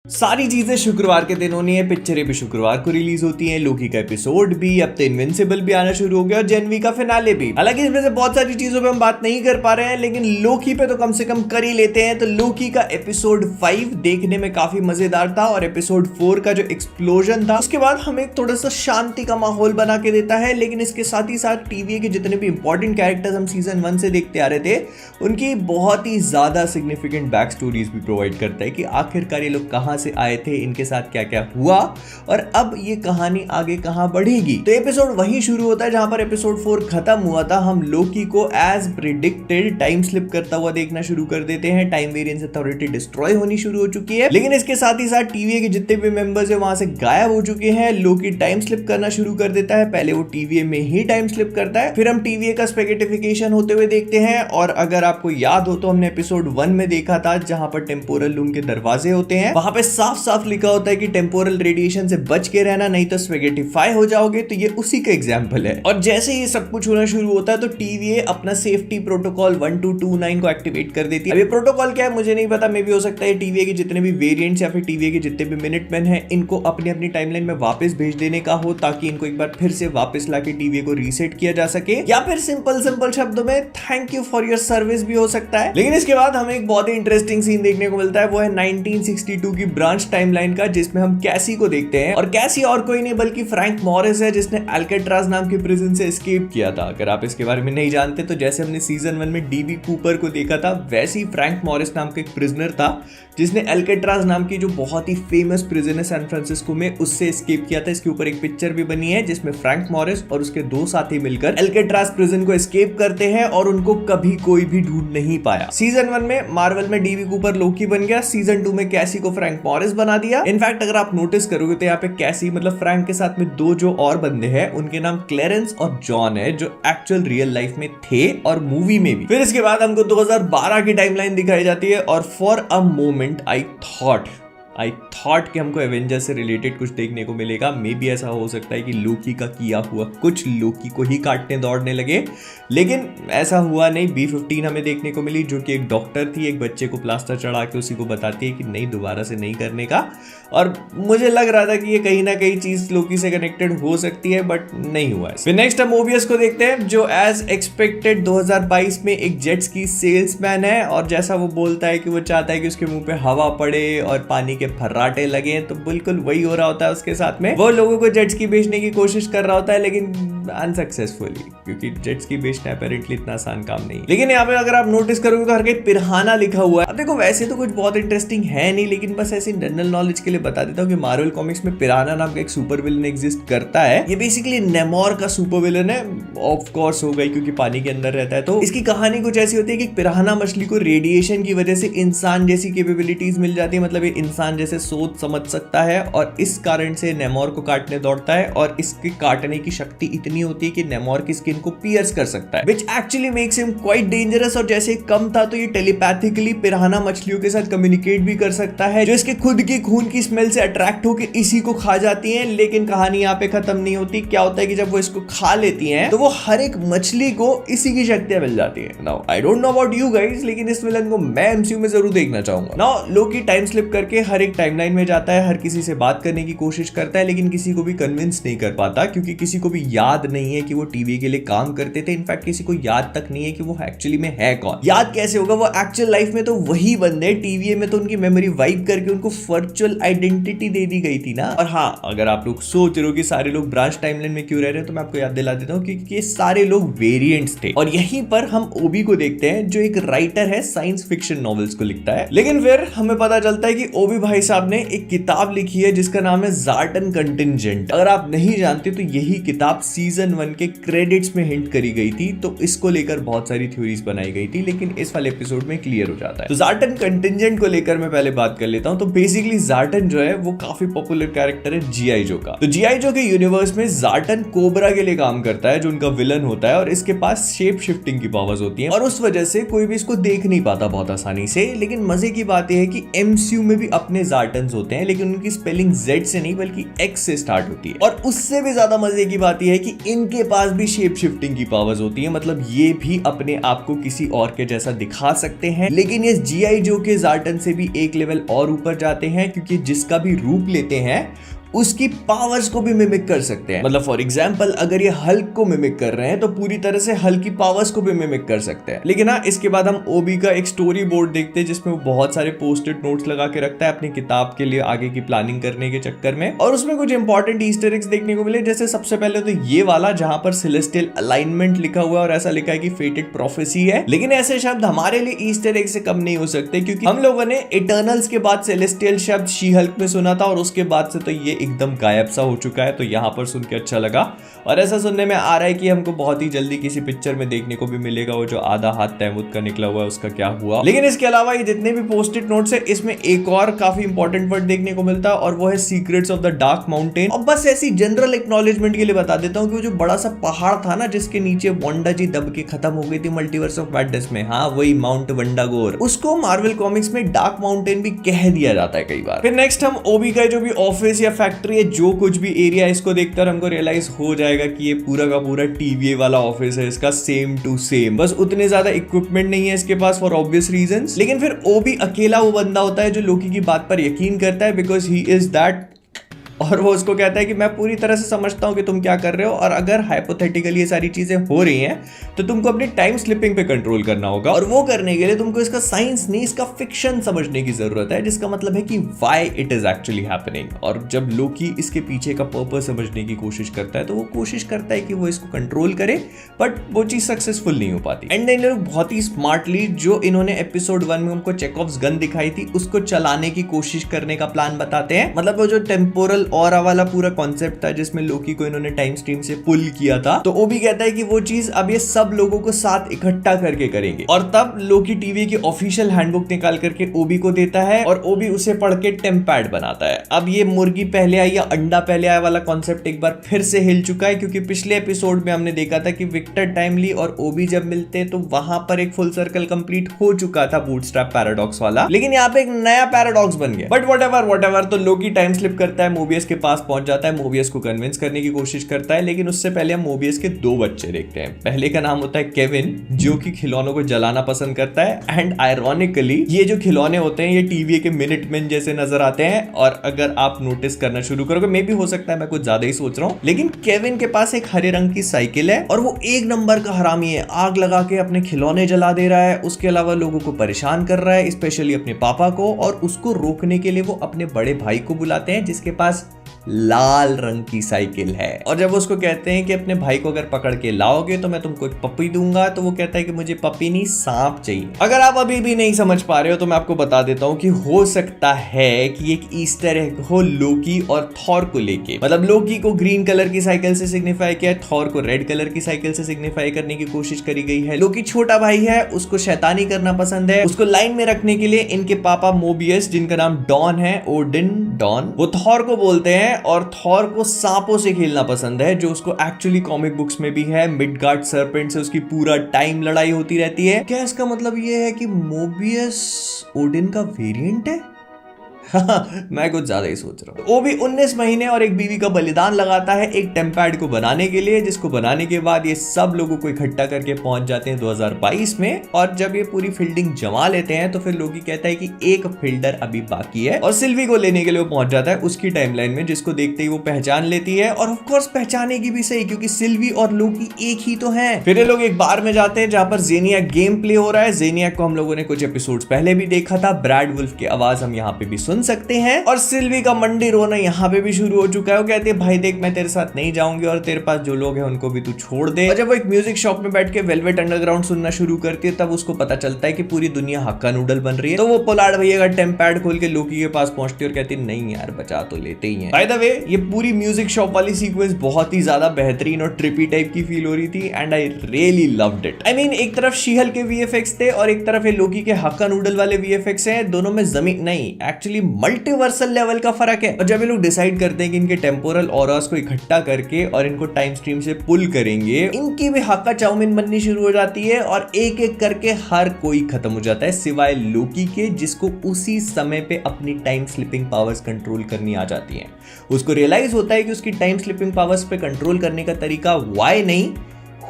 सारी चीजें शुक्रवार के दिन होनी है। पिक्चरें भी शुक्रवार को रिलीज होती हैं। लोकी का एपिसोड भी, अब तो इनविंसिबल भी आना शुरू हो गया और जेनवी का फिनाले भी। हालांकि इसमें से बहुत सारी चीजों पे हम बात नहीं कर पा रहे हैं, लेकिन लोकी पे तो कम से कम कर ही लेते हैं। तो लोकी का एपिसोड 5 देखने में काफी मजेदार था और एपिसोड 4 का जो एक्सप्लोजन था उसके बाद हमें थोड़ा सा शांति का माहौल बना के देता है। लेकिन इसके साथ ही साथ टीवीए के जितने भी इंपॉर्टेंट कैरेक्टर्स हम सीजन 1 से देखते आ रहे थे उनकी बहुत ही ज्यादा सिग्निफिकेंट बैक स्टोरीज भी प्रोवाइड करता है कि आखिरकार ये लोग कहां से आए थे, इनके साथ क्या क्या हुआ और अब ये कहानी आगे कहां बढ़ेगी। तो एपिसोड वहीं शुरू होता है जहां पर एपिसोड 4 खत्म हुआ था। हम लोकी को एज प्रिडिक्टेड टाइम स्लिप करता हुआ देखना शुरू कर देते हैं। टाइम वेरिएंस अथॉरिटी डिस्ट्रॉय होनी शुरू हो चुकी है, लेकिन इसके साथ ही साथ टीवीए के जितने भी मेंबर्स है वहां से गायब हो चुके हैं। लोकी टाइम स्लिप करना शुरू कर देता है। पहले वो टीवीए में ही टाइम स्लिप करता है, फिर हम टीवीए का स्पेगेटिफिकेशन होते हुए देखते हैं। और अगर आपको याद हो तो हमने एपिसोड 1 में देखा था जहां पर टेम्पोरल लूम के दरवाजे होते हैं, वहां पे साफ साफ लिखा होता है कि टेम्पोरल रेडिएशन से बच के रहना, नहीं तो स्पेगेटिफाई हो जाओगे। तो ये उसी का एग्जांपल है। और जैसे ये सब कुछ होना शुरू होता है तो टीवीए अपना सेफ्टी प्रोटोकॉल 1229 को एक्टिवेट कर देती है। अब ये प्रोटोकॉल क्या है मुझे नहीं पता, मे भी हो सकता है टीवीए के जितने भी वेरिएंट्स या फिर टीवीए के जितने भी मिनटमैन हैं इनको अपनी अपनी टाइमलाइन में वापस भेज देने का हो, ताकि इनको एक बार फिर से वापस लाके टीवीए को रीसेट किया जा सके, या फिर सिंपल शब्दों में thank you for your service भी हो सकता है। लेकिन इसके बाद हमें एक बहुत ही इंटरेस्टिंग सीन देखने को मिलता है, वो है 1962 की ब्रांच टाइमलाइन का, जिसमें हम कैसी को देखते हैं। और कैसी और कोई नहीं बल्कि फ्रैंक मॉरिस है, जिसने अल्काट्राज नाम की प्रिजन से एस्केप किया था। अगर आप इसके बारे में नहीं जानते तो जैसे हमने सीजन 1 में डीबी कूपर को देखा था, वैसे ही फ्रैंक मॉरिस नाम का एक प्रिजनर था जिसने अल्काट्राज नाम की जो बहुत ही फेमस प्रिजन है सैन फ्रांसिस्को में, उससे एस्केप किया था। इसके ऊपर एक पिक्चर भी बनी है जिसमें फ्रैंक मॉरिस और उसके दो साथी मिलकर अल्काट्राज प्रिजन को एस्केप करते हैं और उनको कभी कोई भी ढूंढ नहीं पाया। सीजन 1 में मार्वल में डीबी कूपर लोकी बन गया, सीजन 2 में कैसी को फ्रैंक मॉरिस बना दिया। इनफैक्ट अगर आप नोटिस करोगे तो यहाँ पे कैसी मतलब फ्रैंक के साथ में दो जो और बंदे हैं उनके नाम क्लेरेंस और जॉन है, जो एक्चुअल रियल लाइफ में थे और मूवी में भी। फिर इसके बाद हमको 2012 की टाइमलाइन दिखाई जाती है और for a moment I thought कि हमको एवेंजर्स से रिलेटेड कुछ देखने को मिलेगा। मे बी ऐसा हो सकता है कि लोकी का किया हुआ कुछ लोकी को ही काटने दौड़ने लगे, लेकिन ऐसा हुआ नहीं। B-15 हमें देखने को मिली, जो कि एक डॉक्टर थी, एक बच्चे को प्लास्टर चढ़ा के उसी को बताती है कि नहीं दोबारा से नहीं करने का। और मुझे लग रहा था कि ये कहीं ना कहीं चीज लोकी से कनेक्टेड हो सकती है, बट नहीं हुआ। फिर नेक्स्ट हम मोबियस को देखते हैं, जो एज एक्सपेक्टेड 2022 में एक जेट्स की सेल्समैन है। और जैसा वो बोलता है कि वो चाहता है कि उसके मुंह पे हवा पड़े और पानी के फर्राटे लगे, तो बिल्कुल वही हो रहा होता है उसके साथ में। वो लोगों को जेट्स की बेचने की कोशिश कर रहा होता है, लेकिन अनसक्सेसफुली, क्योंकि जेट्स की बेचना अपेरेंटली इतना आसान काम नहीं। लेकिन यहाँ पे अगर आप नोटिस करोगे तो हर कहीं पिरहाना लिखा हुआ है। अब देखो वैसे तो कुछ बहुत इंटरेस्टिंग है नहीं, लेकिन बस ऐसी जनरल नॉलेज के लिए बता देता हूँ कि मार्वल कॉमिक्स में पिराना नाम का एक सुपर विलन एग्जिस्ट करता है। ये बेसिकली नेमोर का सुपर विलन है, ऑफ कोर्स हो गई क्योंकि पानी के अंदर रहता है। तो इसकी कहानी कुछ ऐसी होती है कि पिराना मछली को रेडिएशन की वजह से इंसान जैसी कैपेबिलिटीज मिल जाती है, मतलब ये इंसान जैसे सोच समझ सकता है और इस कारण से नेमोर को काटने दौड़ता है। और इसके काटने की शक्ति इतनी होती है कि नेमोर की स्किन को पियर्स कर सकता है, which actually makes him quite dangerous। और जैसे कम था तो ये टेलीपैथिकली पिराना मछलियों के साथ कम्युनिकेट भी कर सकता है, जो इसके खुद की खून की स्मेल से अट्रैक्ट होकर इसी को खा जाती हैं। लेकिन कहानी यहाँ पे खत्म नहीं होती। क्या होता है कि जब वो इसको खा लेती हैं तो वो हर एक मछली को इसी की शक्तियां मिल जाती है। Now I don't know about you guys, लेकिन इस विलन को मैं एमसीयू में जरूर देखना चाहूंगा। नाउ लोकी टाइम स्लिप करके हर एक टाइमलाइन में जाता है, हर किसी से बात करने की कोशिश करता है, लेकिन किसी को भी कन्विंस नहीं कर पाता, क्योंकि किसी को भी याद नहीं है कि वो टीवी के लिए काम करते थे। इनफैक्ट किसी को याद तक नहीं है कि वो एक्चुअली में है कौन। याद कैसे होगा, वो एक्चुअल लाइफ में तो वही बंदे, टीवी में तो उनकी मेमोरी वाइप करके उनको वर्चुअल आइडेंटिटी दे दी गई थी ना। और हाँ, अगर आप लोग सोच रहे हो कि सारे लोग ब्रांच टाइमलाइन में क्यों रह रहे हैं, तो मैं आपको याद दिला देता हूँ कि ये सारे लोग वेरिएंट्स थे। और यहीं पर हम ओबी को देखते हैं, जो एक राइटर है, साइंस फिक्शन नॉवेल्स को लिखता है। लेकिन फिर हमें पता चलता है कि ओबी भाई साहब ने एक किताब लिखी है जिसका नाम है ज़ार्टन कंटिंजेंट। अगर आप नहीं जानते तो यही किताब सीजन 1 के क्रेडिट्स में हिंट करी गई थी, तो इसको लेकर बहुत सारी थ्योरीज बनाई गई थी, लेकिन इस वाले एपिसोड में क्लियर हो जाता है। तो ज़ार्टन कंटिंजेंट को लेकर मैं पहले बात कर लेता हूं। तो बेसिकली ज़ार्टन जो है वो काफी पॉपुलर कैरेक्टर है जीआई जो का। तो जीआई जो के यूनिवर्स में ज़ार्टन कोबरा के लिए काम करता है, जो उनका विलन होता है, और इसके पास शेप शिफ्टिंग की पावर्स होती हैं और उस वजह से कोई भी इसको देख नहीं पाता बहुत आसानी से। लेकिन मजे की बात यह है कि एमसीयू में भी अपने ज़ार्टन्स होते हैं, लेकिन उनकी स्पेलिंग Z से नहीं बल्कि X से स्टार्ट होती है। और उससे भी ज्यादा मजे की बात यह है कि इनके पास भी शेप शिफ्टिंग की पावर्स होती है, मतलब ये भी अपने आप को किसी और के जैसा दिखा सकते हैं। लेकिन ये जीआई जो के जार्टन से भी एक लेवल और ऊपर जाते हैं, क्योंकि जिसका भी रूप लेते हैं उसकी पावर्स को भी मिमिक कर सकते हैं। मतलब फॉर एग्जांपल अगर ये हल्क को मिमिक कर रहे हैं तो पूरी तरह से हल्क की पावर्स को भी मिमिक कर सकते हैं। लेकिन हाँ, इसके बाद हम ओबी का एक स्टोरी बोर्ड देखते हैं जिसमें वो बहुत सारे पोस्टेड नोट्स लगा के रखता है अपनी किताब के लिए आगे की प्लानिंग करने के चक्कर में, और उसमें कुछ इंपॉर्टेंट ईस्टर एग्स देखने को मिले। जैसे सबसे पहले तो ये वाला जहां पर सेलेस्टियल अलाइनमेंट लिखा हुआ है और ऐसा लिखा है कि फेटेड प्रोफेसी है। लेकिन ऐसे शब्द हमारे लिए ईस्टर एग से कम नहीं हो सकते, क्योंकि हम लोगों ने इटर्नल्स के बाद सेलेस्टियल शब्द शी हल्क में सुना था और उसके बाद से तो ये एकदम गायब हो चुका है। तो यहां पर सुन के अच्छा लगा, और ऐसा सुनने में आ रहा है कि हमको बहुत ही जल्दी किसी पिक्चर में देखने को भी मिलेगा वो जो आधा हाथ तैमूद का निकला हुआ है उसका क्या हुआ। लेकिन इसके अलावा ये जितने भी पोस्टेड नोट्स है इसमें एक और काफी इंपॉर्टेंट वर्ड देखने को मिलता है और वो है secrets of the dark mountain. और बस ऐसी जनरल एक्नॉलेजमेंट के लिए बता देता हूँ कि वो जो बड़ा सा पहाड़ था ना जिसके नीचे वांडा जी दब के खत्म हो गई थी मल्टीवर्स ऑफ मैडनेस में, हाँ वही माउंट वंडागोर, उसको मार्वल कॉमिक्स में डार्क माउंटेन भी कह दिया जाता है कई बार। फिर नेक्स्ट हम ओबी का जो भी ऑफिस या फैक्ट्री है जो कुछ भी एरिया, इसको देखकर हमको रियलाइज हो जाएगा कि ये पूरा का पूरा टीवीए वाला ऑफिस है इसका, सेम टू सेम। बस उतने ज्यादा इक्विपमेंट नहीं है इसके पास फॉर ऑब्वियस रीजंस। लेकिन फिर ओबी अकेला वो बंदा होता है जो लोकी की बात पर यकीन करता है, बिकॉज ही इज दैट, और वो उसको कहता है कि मैं पूरी तरह से समझता हूं कि तुम क्या कर रहे हो, और अगर हाइपोथेटिकली ये सारी चीजें हो रही हैं तो तुमको अपनी टाइम स्लिपिंग पे कंट्रोल करना होगा, और वो करने के लिए तुमको इसका साइंस नहीं इसका फिक्शन समझने की जरूरत है, जिसका मतलब है कि why it is actually happening. और जब लोकी इसके पीछे का पर्पस समझने की कोशिश करता है तो वो कोशिश करता है कि वो इसको कंट्रोल करे, बट वो चीज सक्सेसफुल नहीं हो पाती। एंड देन लोग बहुत ही स्मार्टली जो इन्होंने एपिसोड 1 में हमको चेकऑफ्स गन दिखाई थी उसको चलाने की कोशिश करने का प्लान बताते हैं। मतलब वो जो टेम्पोरल ऑरा वाला पूरा कॉन्सेप्ट था जिसमें लोकी को इन्होंने टाइम स्ट्रीम से पुल किया था, तो ओबी कहता है कि वो चीज अब ये सब लोगों को साथ इकट्ठा करके करेंगे। और तब लोकी टीवी की ऑफिशियल हैंडबुक निकाल करके ओबी को देता है और ओबी उसे पढ़ के टेम्पैड बनाता है। अब ये मुर्गी पहले आई या अंडा पहले आया वाला कॉन्सेप्ट एक बार फिर से हिल चुका है, क्योंकि पिछले एपिसोड में हमने देखा था कि विक्टर टाइमली और ओबी जब मिलते हैं तो वहां पर एक फुल सर्कल कंप्लीट हो चुका था बूटस्ट्रैप पैराडॉक्स वाला, लेकिन यहाँ पे एक नया पैराडॉक्स बन गया। बट व्हाटएवर, तो लोकी टाइम स्लिप करता है, मोबियस के पास पहुंच जाता है, मोबियस को कन्विंस करने की कोशिश करता है। लेकिन उससे पहले हम मोबियस के 2 बच्चे देखते हैं। पहले का नाम होता है केविन, जो कि खिलौनों को जलाना पसंद करता है, एंड आयरॉनिकली ये जो खिलौने होते हैं ये टीवी के मिनटमैन जैसे नजर आते हैं। और अगर आप नोटिस करना शुरू करोगे, मे भी हो सकता है मैं कुछ ज्यादा ही सोच रहा हूं, लेकिन केविन के पास एक हरे रंग की साइकिल है और वो एक नंबर का हरामी है, आग लगा के अपने खिलौने जला दे रहा है, उसके अलावा लोगों को परेशान कर रहा है, स्पेशली अपने पापा को। और उसको रोकने के लिए वो अपने बड़े भाई को बुलाते हैं जिसके पास लाल रंग की साइकिल है। और जब उसको कहते हैं कि अपने भाई को अगर पकड़ के लाओगे तो मैं तुमको एक पपी दूंगा, तो वो कहता है कि मुझे पपी नहीं सांप चाहिए। अगर आप अभी भी नहीं समझ पा रहे हो तो मैं आपको बता देता हूं कि हो सकता है कि एक ईस्टर एग हो लोकी और थॉर को लेके। मतलब लोकी को ग्रीन कलर की साइकिल से सिग्निफाई किया है, थॉर को रेड कलर की साइकिल से सिग्निफाई करने की कोशिश करी गई है। लोकी छोटा भाई है, उसको शैतानी करना पसंद है, उसको लाइन में रखने के लिए इनके पापा मोबियस, जिनका नाम डॉन है, ओडिन डॉन, वो थॉर को बोलते हैं। और थॉर को सांपों से खेलना पसंद है, जो उसको एक्चुअली कॉमिक बुक्स में भी है। मिडगार्ड सर्पेंट से उसकी पूरा टाइम लड़ाई होती रहती है। क्या इसका मतलब ये है कि मोबियस ओडिन का वेरिएंट है? मैं कुछ ज्यादा ही सोच रहा हूँ। वो भी 19 महीने और एक बीवी का बलिदान लगाता है एक टेम्पैड को बनाने के लिए, जिसको बनाने के बाद ये सब लोगों को इकट्ठा करके पहुंच जाते हैं 2022 में। और जब ये पूरी फील्डिंग जमा लेते हैं तो फिर लोकी कहता है कि एक फील्डर अभी बाकी है, और सिल्वी को लेने के लिए वो पहुंच जाता है उसकी टाइमलाइन में, जिसको देखते ही वो पहचान लेती है। और ऑफ कोर्स पहचानेगी भी सही, क्योंकि सिल्वी और लोकी एक ही तो हैं। फिर ये लोग एक बार में जाते हैं जहां पर जेनियाक गेम प्ले हो रहा है। जेनियाक को हम लोगों ने कुछ एपिसोड्स पहले भी देखा था, ब्रैड वुल्फ की आवाज हम यहाँ पे भी सुन सकते हैं। और सिल्वी का मंडी रोना यहाँ पे भी शुरू हो चुका है। वो कहती है भाई देख मैं तेरे साथ नहीं जाऊंगी और तेरे पास जो लोग हैं उनको भी तू छोड़ दे। और जब वो एक म्यूजिक शॉप में बैठ के वेलवेट अंडरग्राउंड सुनना शुरू करती है तब उसको पता चलता है कि पूरी दुनिया हक्का नूडल बन रही है। तो वो पोलार्ड भैया का टेम्पैड खोल के लोकी के पास पहुंचती है और कहती है नहीं यार बचा तो लेते ही हैं। बाय द वे ये पूरी म्यूजिक शॉप वाली सीक्वेंस बहुत ही ज्यादा बेहतरीन और ट्रिपी टाइप की फील हो रही थी, and I really loved it. I mean एक तरफ शी हल्क के वीएफएक्स थे और एक तरफ ये लोकी के हक्का नूडल वाले वीएफएक्स हैं। दोनों में जमीन नहीं, एक्चुअली मल्टीवर्सल लेवल का फर्क है। और जब ये लोग डिसाइड करते हैं कि इनके टेम्पोरल ऑरास को इकट्ठा करके और इनको टाइम स्ट्रीम से पुल करेंगे, इनकी भी हक्का चाउमीन बननी शुरू हो जाती है और एक एक करके हर कोई खत्म हो जाता है सिवाय लोकी के, जिसको उसी समय पे अपनी टाइम स्लिपिंग पावर्स कंट्रोल करनी आ जाती है। उसको रियलाइज होता है कि उसकी टाइम स्लिपिंग पावर्स पे कंट्रोल करने का तरीका वाई नहीं,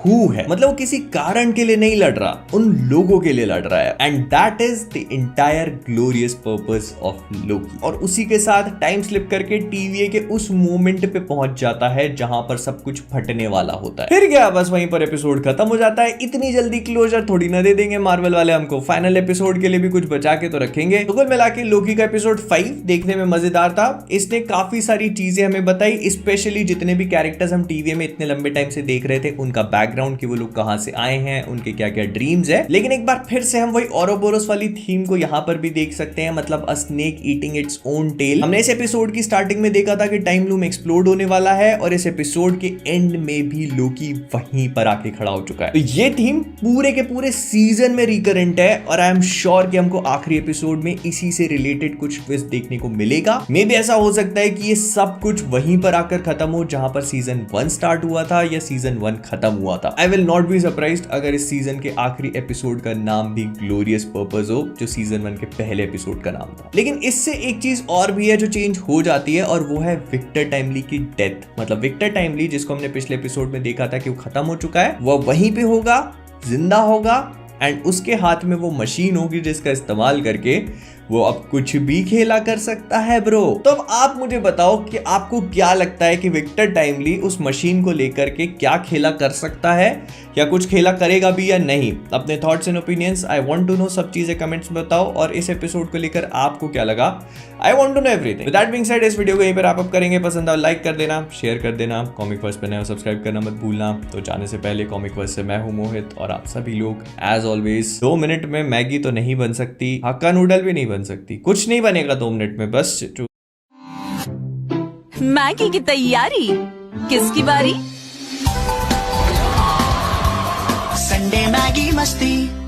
हु है। मतलब वो किसी कारण के लिए नहीं लड़ रहा, उन लोगों के लिए लड़ रहा है। And that is the entire glorious purpose of Loki. और उसी के साथ टाइम स्लिप करके टीवीए के उस मोमेंट पे पहुंच जाता है जहां पर सब कुछ फटने वाला होता है। फिर क्या, बस वहीं पर एपिसोड खत्म हो जाता है। इतनी जल्दी क्लोजर थोड़ी ना दे देंगे मार्वल वाले हमको, फाइनल एपिसोड के लिए भी कुछ बचा के तो रखेंगे। तो कुल मिला के लोकी का एपिसोड 5 देखने में मजेदार था। इसने काफी सारी चीजें हमें बताई, स्पेशली जितने भी कैरेक्टर्स हम टीवी में इतने लंबे टाइम से देख रहे थे, उनका बैकग्राउंड कि वो लोग कहां से आए हैं, उनके क्या क्या ड्रीम्स है। लेकिन एक बार फिर से हम वही ओरोबोरोस वाली थीम को यहां पर भी देख सकते हैं, मतलब a snake eating its own tail. हमने इस एपिसोड की स्टार्टिंग में देखा था कि टाइम लूम एक्सप्लोड होने वाला है और इस एपिसोड के एंड में भी लोकी वहीं पर आके खड़ा हो चुका है। तो ये थीम पूरे के पूरे सीजन में रिकरेंट है और आई एम श्योर कि हमको आखिरी एपिसोड में इसी से रिलेटेड कुछ ट्विस्ट देखने को मिलेगा। मे भी ऐसा हो सकता है कि ये सब कुछ वहीं पर आकर खत्म हो जहां पर सीजन 1 स्टार्ट हुआ था या सीजन 1 खत्म हुआ था। I will not be surprised अगर इस सीजन के आखिरी एपिसोड का नाम भी ग्लोरियस पर्पस हो, जो सीजन 1 के पहले एपिसोड का नाम था। लेकिन इससे एक चीज और भी है जो चेंज हो जाती है और वो है विक्टर टाइमली की डेथ। मतलब विक्टर टाइमली, जिसको हमने पिछले एपिसोड में देखा था कि वो खत्म हो चुका है, वो वहीं पे होगा, जिंदा होगा एंड उसके हाथ में वो मशीन होगी जिसका इस्तेमाल करके वो अब कुछ भी खेला कर सकता है ब्रो। तो अब आप मुझे बताओ कि आपको क्या लगता है कि विक्टर टाइमली उस मशीन को लेकर के क्या खेला कर सकता है या कुछ खेला करेगा भी या नहीं। अपने thoughts and opinions I want to know, सब चीजें कमेंट्स में बताओ। और इस एपिसोड को लेकर आपको क्या लगा, I want to know everything. With that being said, इस वीडियो को यहीं पर आप करेंगे। पसंद आए लाइक कर देना, शेयर कर देना, कॉमिक वर्स पे नए हो सब्सक्राइब करना मत भूलना। तो जाने से पहले कॉमिक वर्स से मैं हूं मोहित और आप सभी लोग एज ऑलवेज 2 मिनट में मैगी तो नहीं बन सकती, हक्का नूडल भी नहीं बन सकती, कुछ नहीं बनेगा 2 मिनट में। बस मैगी की तैयारी, किसकी बारी? संडे मैगी मस्ती।